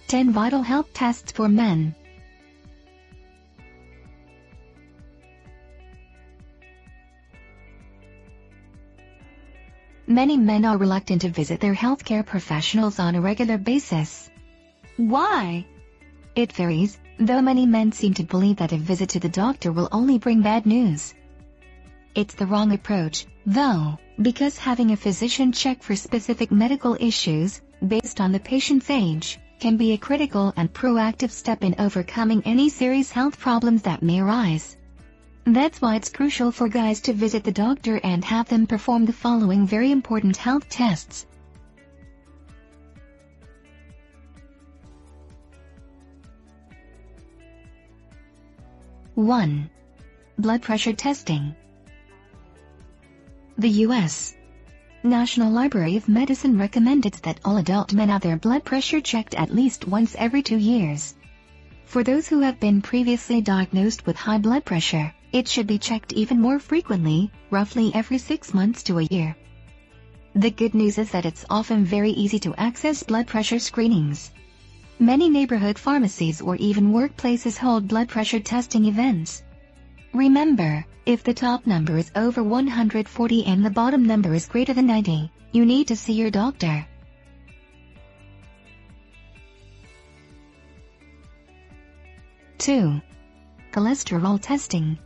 10 Vital Health Tests for Men. Many men are reluctant to visit their healthcare professionals on a regular basis. Why? It varies, though many men seem to believe that a visit to the doctor will only bring bad news. It's the wrong approach, though, because having a physician check for specific medical issues, based on the patient's age, can be a critical and proactive step in overcoming any serious health problems that may arise. That's why it's crucial for guys to visit the doctor and have them perform the following very important health tests. (1) Blood pressure testing. The U.S. National Library of Medicine recommended that all adult men have their blood pressure checked at least once every 2 years. For those who have been previously diagnosed with high blood pressure, it should be checked even more frequently, roughly every 6 months to a year. The good news is that it's often very easy to access blood pressure screenings. Many neighborhood pharmacies or even workplaces hold blood pressure testing events. Remember, if the top number is over 140 and the bottom number is greater than 90, you need to see your doctor. (2) Cholesterol testing.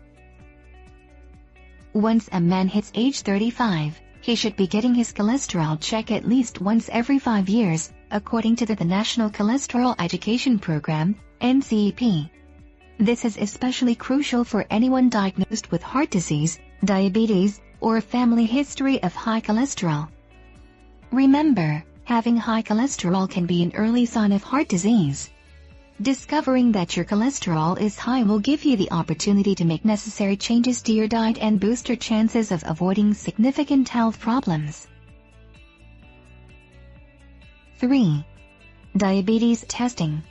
Once a man hits age 35, he should be getting his cholesterol checked at least once every 5 years, according to the National Cholesterol Education Program, NCEP. This is especially crucial for anyone diagnosed with heart disease, diabetes, or a family history of high cholesterol. Remember, having high cholesterol can be an early sign of heart disease. Discovering that your cholesterol is high will give you the opportunity to make necessary changes to your diet and boost your chances of avoiding significant health problems. 3. Diabetes testing.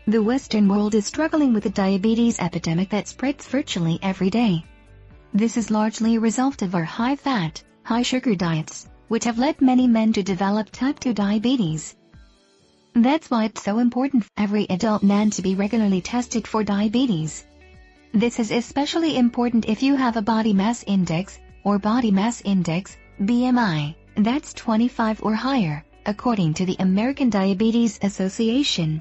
The Western world is struggling with a diabetes epidemic that spreads virtually every day. This is largely a result of our high-fat, high-sugar diets, which have led many men to develop type 2 diabetes. That's why it's so important for every adult man to be regularly tested for diabetes. This is especially important if you have a body mass index, or body mass index, BMI, that's 25 or higher, according to the American Diabetes Association.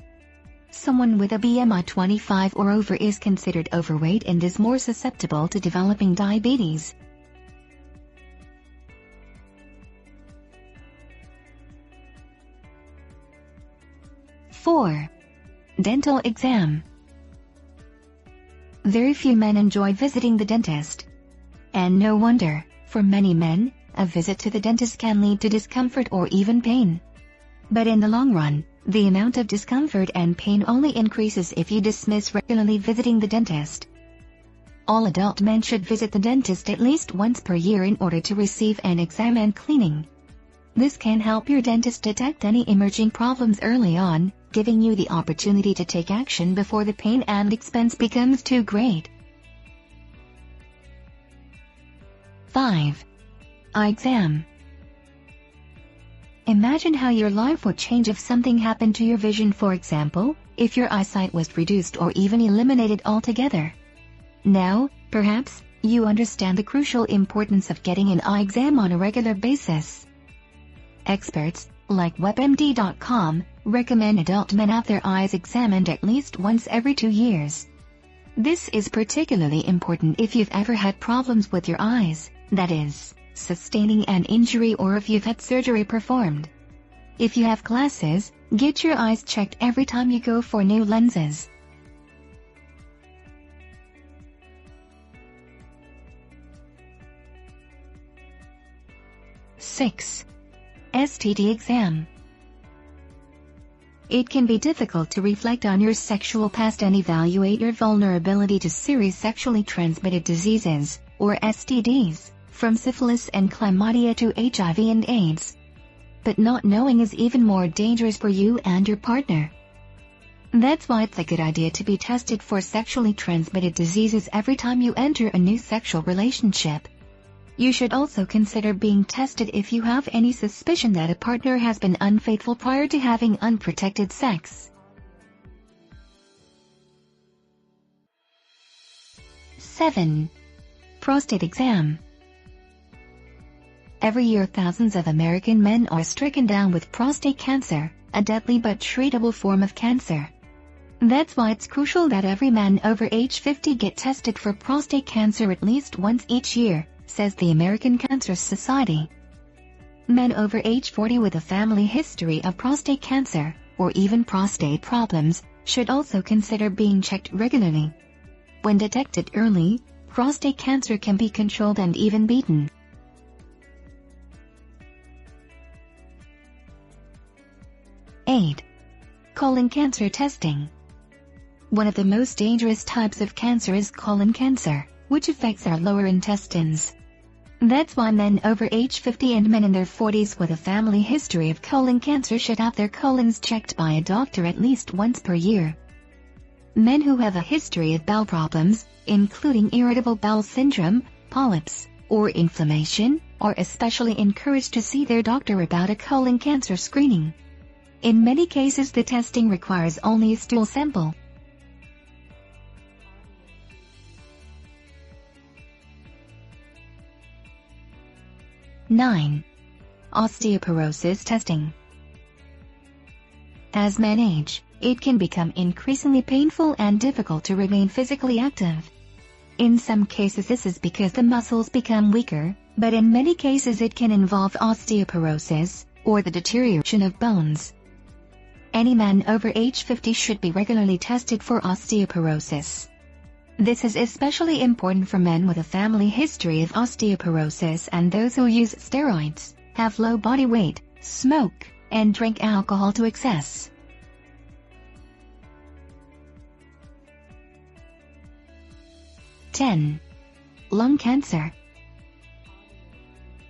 Someone with a BMI 25 or over is considered overweight and is more susceptible to developing diabetes. (4) Dental exam. Very few men enjoy visiting the dentist. And no wonder, for many men, a visit to the dentist can lead to discomfort or even pain. But in the long run, the amount of discomfort and pain only increases if you dismiss regularly visiting the dentist. All adult men should visit the dentist at least once per year in order to receive an exam and cleaning. This can help your dentist detect any emerging problems early on, giving you the opportunity to take action before the pain and expense becomes too great. 5. Eye exam. Imagine how your life would change if something happened to your vision, for example, if your eyesight was reduced or even eliminated altogether. Now, perhaps, you understand the crucial importance of getting an eye exam on a regular basis. Experts, like WebMD.com, recommend adult men have their eyes examined at least once every 2 years. This is particularly important if you've ever had problems with your eyes, that is, sustaining an injury, or if you've had surgery performed. If you have glasses, get your eyes checked every time you go for new lenses. (6) STD exam. It can be difficult to reflect on your sexual past and evaluate your vulnerability to serious sexually transmitted diseases, or STDs, from syphilis and chlamydia to HIV and AIDS. But not knowing is even more dangerous for you and your partner. That's why it's a good idea to be tested for sexually transmitted diseases every time you enter a new sexual relationship. You should also consider being tested if you have any suspicion that a partner has been unfaithful prior to having unprotected sex. 7. Prostate exam. Every year thousands of American men are stricken down with prostate cancer, a deadly but treatable form of cancer. That's why it's crucial that every man over age 50 get tested for prostate cancer at least once each year, says the American Cancer Society. Men over age 40 with a family history of prostate cancer, or even prostate problems, should also consider being checked regularly. When detected early, prostate cancer can be controlled and even beaten. 8. Colon cancer testing. One of the most dangerous types of cancer is colon cancer, which affects our lower intestines. That's why men over age 50 and men in their 40s with a family history of colon cancer should have their colons checked by a doctor at least once per year. Men who have a history of bowel problems, including irritable bowel syndrome, polyps, or inflammation, are especially encouraged to see their doctor about a colon cancer screening. In many cases the testing requires only a stool sample. 9. Osteoporosis testing. As men age, it can become increasingly painful and difficult to remain physically active. In some cases this is because the muscles become weaker, but in many cases it can involve osteoporosis, or the deterioration of bones. Any man over age 50 should be regularly tested for osteoporosis. This is especially important for men with a family history of osteoporosis and those who use steroids, have low body weight, smoke, and drink alcohol to excess. 10. Lung cancer.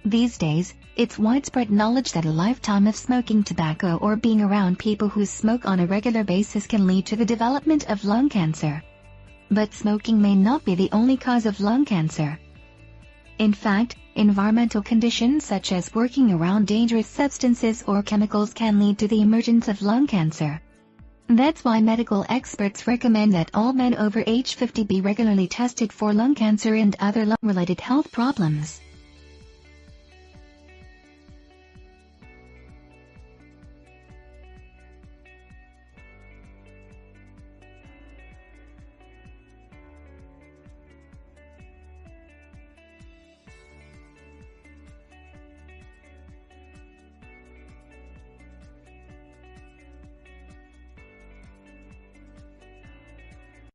These days, it's widespread knowledge that a lifetime of smoking tobacco or being around people who smoke on a regular basis can lead to the development of lung cancer. But smoking may not be the only cause of lung cancer. In fact, environmental conditions such as working around dangerous substances or chemicals can lead to the emergence of lung cancer. That's why medical experts recommend that all men over age 50 be regularly tested for lung cancer and other lung-related health problems.